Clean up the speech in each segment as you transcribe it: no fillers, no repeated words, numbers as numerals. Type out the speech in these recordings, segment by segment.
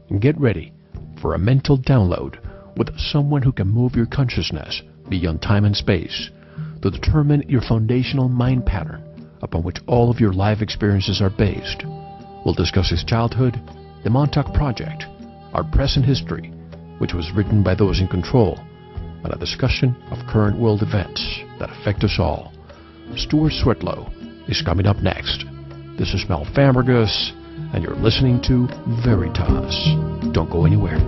and get ready for a mental download with someone who can move your consciousness beyond time and space to determine your foundational mind pattern upon which all of your life experiences are based. We'll discuss his childhood, the Montauk Project, our present history, which was written by those in control, and a discussion of current world events that affect us all. Stewart Swerdlow is coming up next. This is Mel Famagus, and you're listening to Veritas. Don't go anywhere.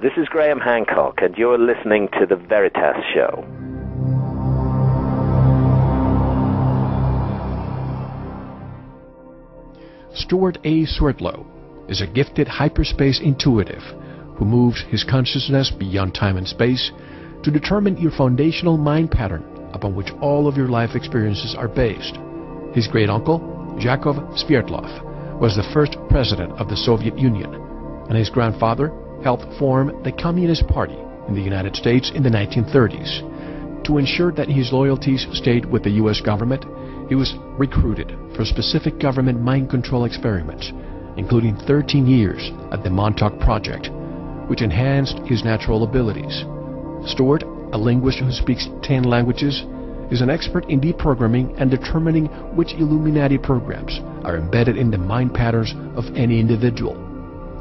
This is Graham Hancock, and you're listening to The Veritas Show. Stewart A. Swerdlow is a gifted hyperspace intuitive who moves his consciousness beyond time and space to determine your foundational mind pattern upon which all of your life experiences are based. His great-uncle, Yakov Swerdlow, was the first president of the Soviet Union, and his grandfather helped form the Communist Party in the United States in the 1930s. To ensure that his loyalties stayed with the U.S. government, he was recruited for specific government mind control experiments, including 13 years at the Montauk Project, which enhanced his natural abilities. Stewart, a linguist who speaks 10 languages, is an expert in deprogramming and determining which Illuminati programs are embedded in the mind patterns of any individual.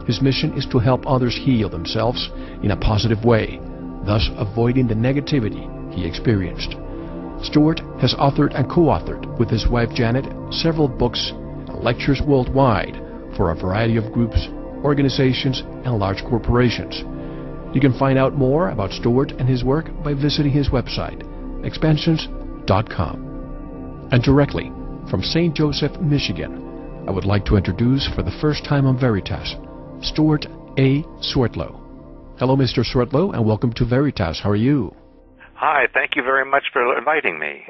His mission is to help others heal themselves in a positive way, thus avoiding the negativity he experienced. Stewart has authored and co-authored with his wife Janet several books and lectures worldwide for a variety of groups, organizations, and large corporations. You can find out more about Stewart and his work by visiting his website, expansions.com. And directly from St. Joseph, Michigan, I would like to introduce for the first time on Veritas, Stewart A. Swerdlow. Hello, Mr. Swerdlow, and welcome to Veritas. How are you? Hi, thank you very much for inviting me.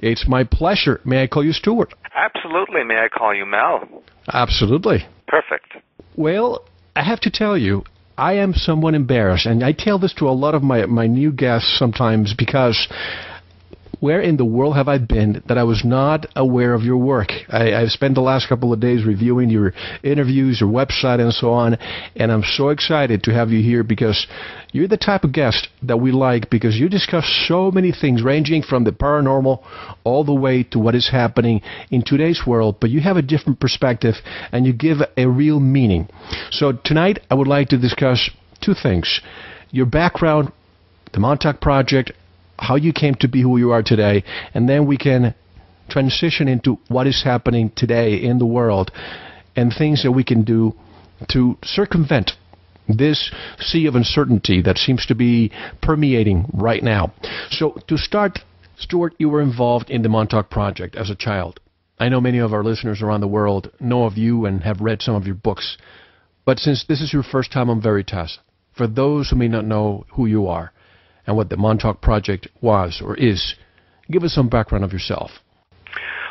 It's my pleasure. May I call you Stewart? Absolutely. May I call you Mel? Absolutely. Perfect. Well, I have to tell you, I am somewhat embarrassed, and I tell this to a lot of my new guests sometimes because where in the world have I been that I was not aware of your work? I've spent the last couple of days reviewing your interviews, your website, and so on, and I'm so excited to have you here because you're the type of guest that we like because you discuss so many things ranging from the paranormal all the way to what is happening in today's world, but you have a different perspective and you give a real meaning. So tonight I would like to discuss two things: your background, the Montauk Project, how you came to be who you are today, and then we can transition into what is happening today in the world and things that we can do to circumvent this sea of uncertainty that seems to be permeating right now. So to start, Stewart, you were involved in the Montauk Project as a child. I know many of our listeners around the world know of you and have read some of your books, but since this is your first time on Veritas, for those who may not know who you are and what the Montauk Project was or is, give us some background of yourself.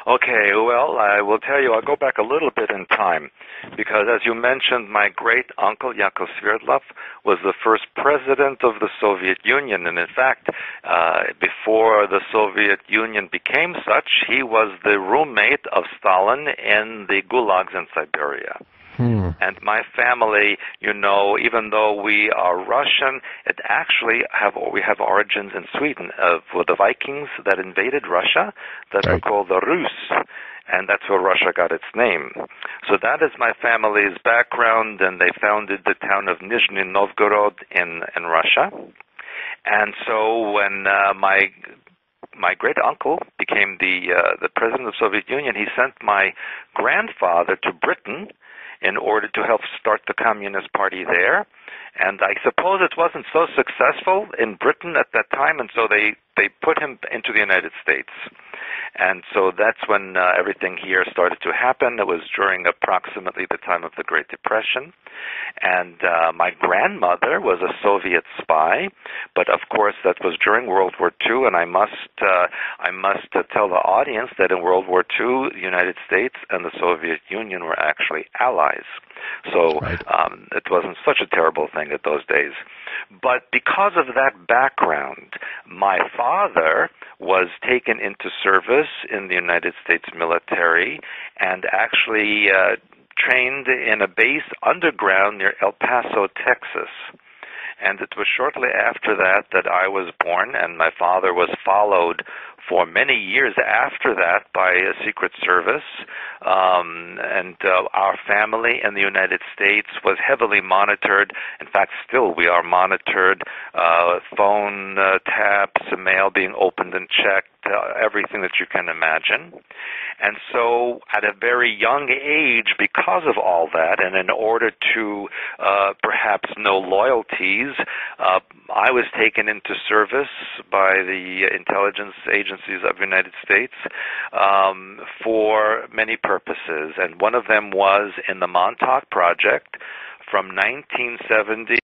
Okay, well, I will tell you, I'll go back a little bit in time, because as you mentioned, my great-uncle, Yakov Swerdlow, was the first president of the Soviet Union, and in fact, before the Soviet Union became such, he was the roommate of Stalin in the gulags in Siberia. And my family, you know, even though we are Russian, we have origins in Sweden for the Vikings that invaded Russia that were called the Rus, and that's where Russia got its name. So that is my family's background, and they founded the town of Nizhny Novgorod in Russia. And so when my my great uncle became the president of the Soviet Union, he sent my grandfather to Britain in order to help start the Communist Party there. And I suppose it wasn't so successful in Britain at that time, and so they put him into the United States. And so that's when everything here started to happen. It was during approximately the time of the Great Depression. And my grandmother was a Soviet spy, but of course that was during World War II, and I must tell the audience that in World War II, the United States and the Soviet Union were actually allies. So Right. It wasn't such a terrible thing at those days. But because of that background, my father was taken into service in the United States military and actually trained in a base underground near El Paso, Texas. And it was shortly after that I was born, and my father was followed for many years after that by a Secret Service. Our family in the United States was heavily monitored. In fact, still we are monitored. Phone taps, mail being opened and checked, everything that you can imagine. And so at a very young age, because of all that, and in order to perhaps know loyalties, I was taken into service by the intelligence agencies of the United States for many purposes. And one of them was in the Montauk Project from 1970